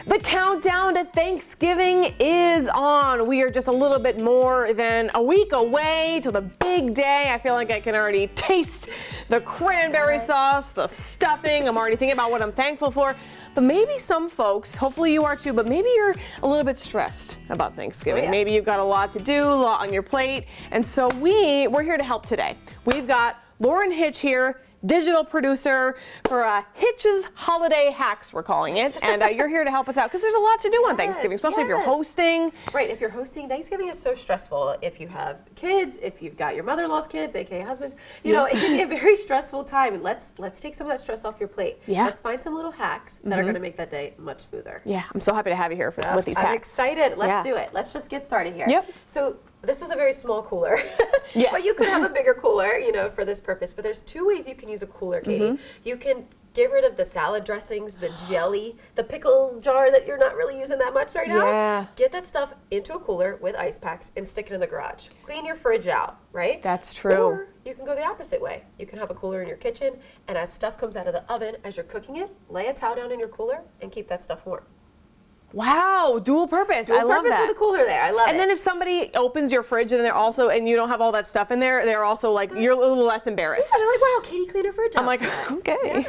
The countdown to Thanksgiving is on. We are just a little bit more than a week away till the big day. I feel like I can already taste the cranberry sauce, the stuffing. I'm already thinking about what I'm thankful for. But maybe some folks, hopefully you are too, but maybe you're a little bit stressed about Thanksgiving. Oh, yeah. Maybe you've got a lot to do, a lot on your plate. And so we're here to help today. We've got Lauren Hitch here, digital producer for Hitch's Holiday Hacks, we're calling it. And you're here to help us out because there's a lot to do on Thanksgiving, especially if you're hosting. Right, if you're hosting, Thanksgiving is so stressful. If you have kids, if you've got your mother-in-law's kids, aka husbands, you know, it can be a very stressful time. And let's take some of that stress off your plate. Yeah. Let's find some little hacks that are going to make that day much smoother. Yeah, I'm so happy to have you here with these hacks. I'm excited. Let's do it. Let's just get started here. Yep. So this is a very small cooler. Yes. But you could have a bigger cooler, you know, for this purpose. But there's two ways you can use a cooler, Katie. You can get rid of the salad dressings, the jelly, the pickle jar that you're not really using that much right now. Yeah. Get that stuff into a cooler with ice packs and stick it in the garage. Clean your fridge out, right? That's true. Or you can go the opposite way. You can have a cooler in your kitchen, and as stuff comes out of the oven, as you're cooking it, lay a towel down in your cooler and keep that stuff warm. Wow, dual purpose. I love that. With a cooler there. I love it. And then if somebody opens your fridge and and you don't have all that stuff in there, they're also like, you're a little less embarrassed. Yeah, they're like, wow, Katie cleaned her fridge out. I'm like, today. okay.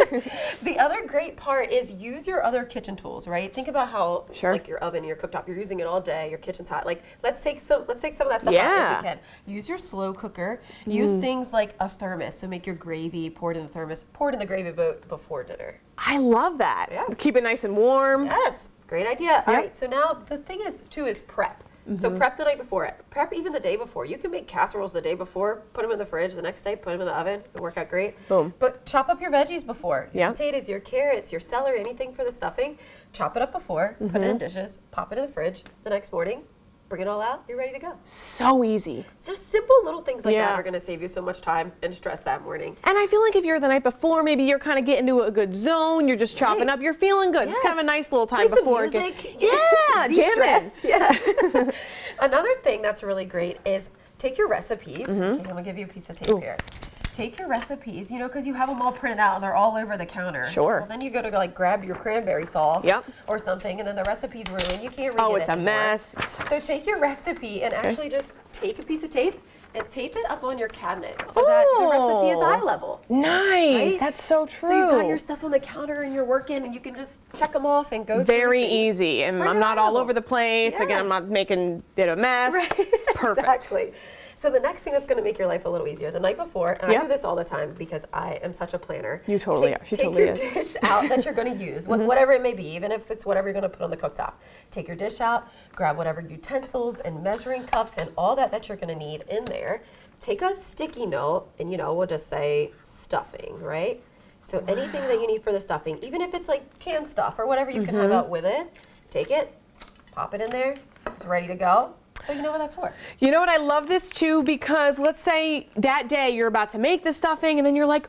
Yeah. The other great part is use your other kitchen tools, right? Think about how like your oven, your cooktop, you're using it all day, your kitchen's hot. Like let's take some of that stuff out if you can. Use your slow cooker. Use things like a thermos. So make your gravy, pour it in the thermos, pour it in the gravy boat before dinner. I love that. Yeah. Keep it nice and warm. Yes. Great idea. All right, so now the thing is prep. So prep the night before. Prep even the day before. You can make casseroles the day before, put them in the fridge the next day, put them in the oven, it'll work out great. Boom. But chop up your veggies before. Your Yeah. potatoes, your carrots, your celery, anything for the stuffing. Chop it up before, put it in dishes, pop it in the fridge the next morning, bring it all out, you're ready to go. So easy. It's just simple little things like that are going to save you so much time and stress that morning. And I feel like if you're the night before, maybe you're kind of getting into a good zone, you're just chopping up, you're feeling good. It's kind of a nice little time Play some before. music. Yeah, de-stress. jamming. Yeah. Another thing that's really great is take your recipes. Okay, I'm going to give you a piece of tape here. Take your recipes, you know, because you have them all printed out and they're all over the counter. Sure. Well, then you go to like grab your cranberry sauce or something, and then the recipe's ruined. You can't read it it's anymore. a mess. So take your recipe and actually just take a piece of tape and tape it up on your cabinet so that the recipe is eye level. Nice. Right? That's so true. So you've got your stuff on the counter and you're working and you can just check them off and go Very through things. easy. And Right I'm not eye all level. over the place. Again, I'm not making it a mess. Right. Perfect. Exactly. So the next thing that's going to make your life a little easier, the night before, and I do this all the time because I am such a planner. You totally are. She totally is. Take your dish out that you're going to use, whatever it may be, even if it's whatever you're going to put on the cooktop. Take your dish out, grab whatever utensils and measuring cups and all that you're going to need in there. Take a sticky note, and we'll just say stuffing, right? So anything that you need for the stuffing, even if it's like canned stuff or whatever you can have out with it, take it, pop it in there, it's ready to go. So you know what that's for. You know what? I love this too because let's say that day you're about to make the stuffing and then you're like,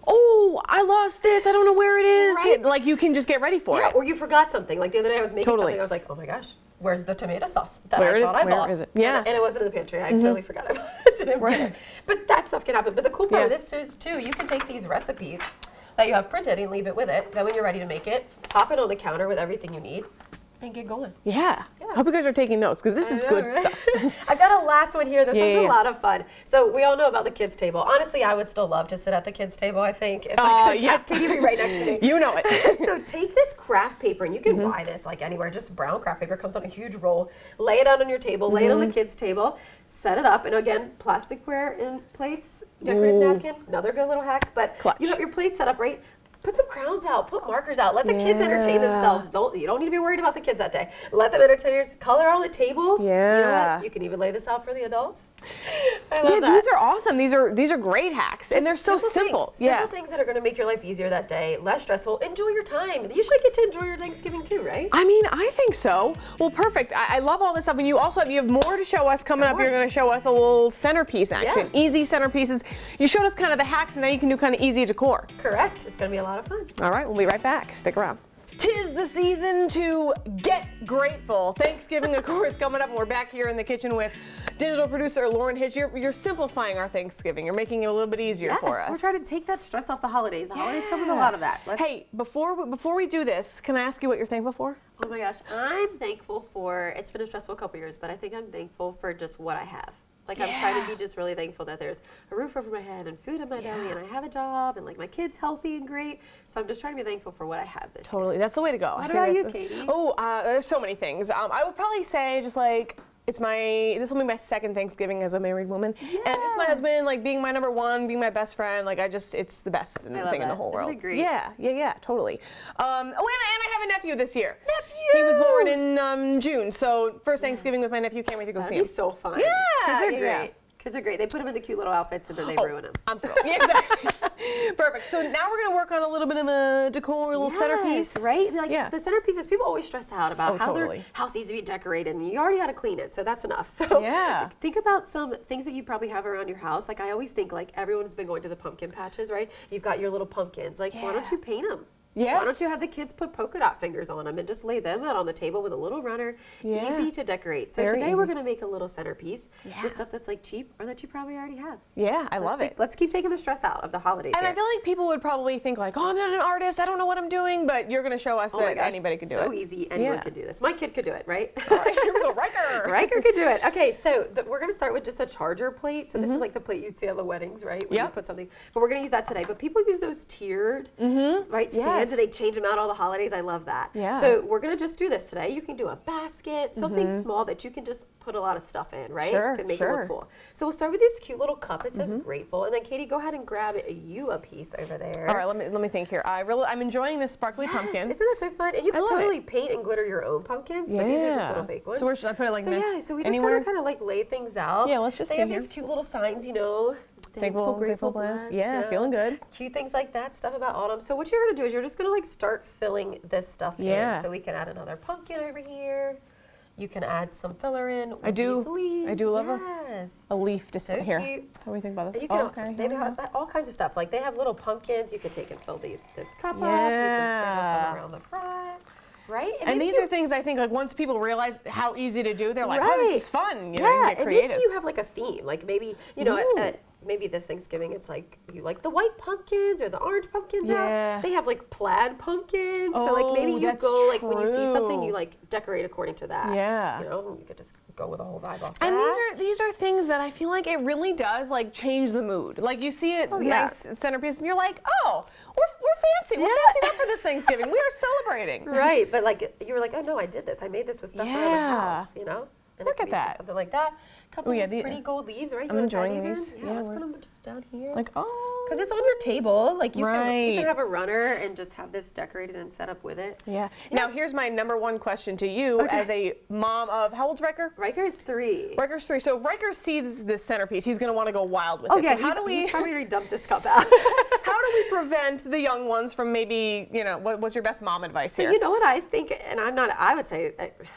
oh, I lost this. I don't know where it is. Right. Like you can just get ready for it. Or you forgot something. Like the other day I was making something. I was like, oh my gosh, where's the tomato sauce that I thought I bought? Where is it? Yeah. And it wasn't in the pantry. I totally forgot about it. But that stuff can happen. But the cool part of this is too, you can take these recipes that you have printed and leave it with it. Then when you're ready to make it, pop it on the counter with everything you need. And get going. Yeah. I hope you guys are taking notes because this is good stuff. I've got a last one here. This one's a lot of fun. So we all know about the kids' table. Honestly, I would still love to sit at the kids' table, I think. If I could, Katie be right next to me. You know it. So take this craft paper, and you can buy this like anywhere. Just brown craft paper. Comes on a huge roll. Lay it out on your table. Lay it on the kids' table. Set it up. And again, plasticware and plates, decorative napkin. Another good little hack. But you have your plate set up, right? Put some crowns out, put markers out, let the kids entertain themselves. You don't need to be worried about the kids that day. Let them entertain themselves. Color on the table. Yeah. You know what? You can even lay this out for the adults. I love that. These are awesome. These are great hacks, and they're so simple. Simple things that are going to make your life easier that day, less stressful. Enjoy your time. You should get to enjoy your Thanksgiving too, right? I mean, I think so. Well, perfect. I love all this stuff, and you have more to show us coming up. You're going to show us a little centerpiece action, easy centerpieces. You showed us kind of the hacks, and now you can do kind of easy decor. Correct. It's going to be a lot of fun. All right, we'll be right back. Stick around. 'Tis the season to get grateful. Thanksgiving, of course, coming up, and we're back here in the kitchen with digital producer Lauren Hitch. You're simplifying our Thanksgiving. You're making it a little bit easier for us. We're trying to take that stress off the holidays. The holidays come with a lot of that. Hey, before we do this, can I ask you what you're thankful for? Oh my gosh, I'm thankful for, it's been a stressful couple years, but I think I'm thankful for just what I have. Like, I'm trying to be just really thankful that there's a roof over my head and food in my belly and I have a job and, like, my kid's healthy and great. So I'm just trying to be thankful for what I have this year. That's the way to go. What about you, Katie? There's so many things. I would probably say just like, this will be my second Thanksgiving as a married woman. Yeah. And just my husband, like, being my number one, being my best friend, like, it's the best thing in the whole world. Isn't it great? Yeah, totally. And I have a nephew this year. Nephew! He was born in June, so first Thanksgiving with my nephew, can't wait to go see him. That'd be so fun. Yeah! Kids are great. Kids are great. They put them in the cute little outfits and then they ruin them. I'm thrilled. Yeah, exactly. Perfect. So now we're going to work on a little bit of a decor, a little centerpiece. Right? Like, the centerpieces, people always stress out about how totally. their house needs to be decorated, and you already got to clean it, so that's enough. So think about some things that you probably have around your house. Like, I always think, like, everyone's been going to the pumpkin patches, right? You've got your little pumpkins. Like, why don't you paint them? Yes. Why don't you have the kids put polka dot fingers on them and just lay them out on the table with a little runner? Easy to decorate. So today we're going to make a little centerpiece with stuff that's like cheap or that you probably already have. Yeah, I love it. Let's keep taking the stress out of the holidays. And I feel like people would probably think like, oh, I'm not an artist, I don't know what I'm doing, but you're going to show us that anybody can do it. So easy, anyone can do this. My kid could do it, right? All right, here we go, Riker. Riker could do it. Okay, so we're going to start with just a charger plate. So this is like the plate you'd see on the weddings, right? Where you put something. But we're going to use that today. But people use those tiered, right, stands, and they change them out all the holidays. I love that. Yeah. So we're going to just do this today. You can do a basket, something small that you can just put a lot of stuff in, right? Sure, Can make it look full. So we'll start with this cute little cup. It says grateful. And then Katie, go ahead and grab you a piece over there. All right, let me think here. I'm enjoying this sparkly pumpkin. Isn't that so fun? And you can totally paint and glitter your own pumpkins, but these are just little fake ones. So where should I put it, like, so we just gotta kind of like lay things out. Yeah, let's just they see have here. these cute little signs, you know. Thankful, grateful, blessed. Yeah, feeling good. Cute things like that, stuff about autumn. So what you're gonna do is you're just gonna like start filling this stuff in. So we can add another pumpkin over here. You can add some filler in with these leaves. I do love a leaf display. So here. cute. How do we think about this? You can, they have all kinds of stuff. Like they have little pumpkins. You can take and fill this cup up. You can sprinkle some around the front. Right? And these are things I think, like, once people realize how easy to do, they're like, oh, this is fun. You know, you get creative. And maybe you have like a theme. Like maybe, you know, maybe this Thanksgiving, it's like you like the white pumpkins or the orange pumpkins out. They have like plaid pumpkins. So like maybe you go like when you see something, you like decorate according to that. Yeah. You know, you could just go with a whole vibe off and that. And these are things that I feel like it really does like change the mood. Like you see it nice centerpiece and you're like, oh, we're fancy. We're fancy up for this Thanksgiving. We are celebrating. Right. But like you were like, oh no, I did this. I made this with stuff around the house, you know? And look at that. Something like that. Couple of these pretty gold leaves, right? I'm enjoying these. Yeah, let's put them just down here. Like, oh. Because it's on your table. Like you can have a runner and just have this decorated and set up with it. Yeah. Now here's my number one question to you as a mom of, how old's Riker? Riker's 3. Riker's 3. So if Riker sees this centerpiece, he's going to want to go wild with it. Oh yeah, so he's probably already dumped this cup out. How do we prevent the young ones from maybe, you know, what's your best mom advice here? So you know what I think, and I would say,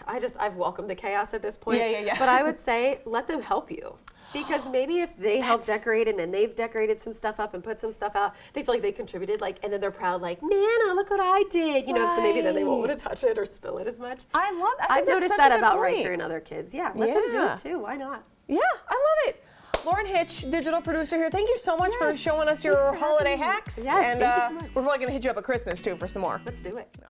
I've welcomed the chaos at this point. Yeah. But I would say, let them help you. Because maybe if they help decorate and they've decorated some stuff up and put some stuff out, they feel like they contributed, like, and then they're proud, like, Nana, look what I did, you know. So maybe then they won't want to touch it or spill it as much. I love that. I've noticed that about Riker and other kids. Yeah, let them do it too. Why not? Yeah, I love it. Lauren Hitch, digital producer here. Thank you so much for showing us your holiday hacks. Yes, and thank you so much. We're probably gonna hit you up at Christmas too for some more. Let's do it.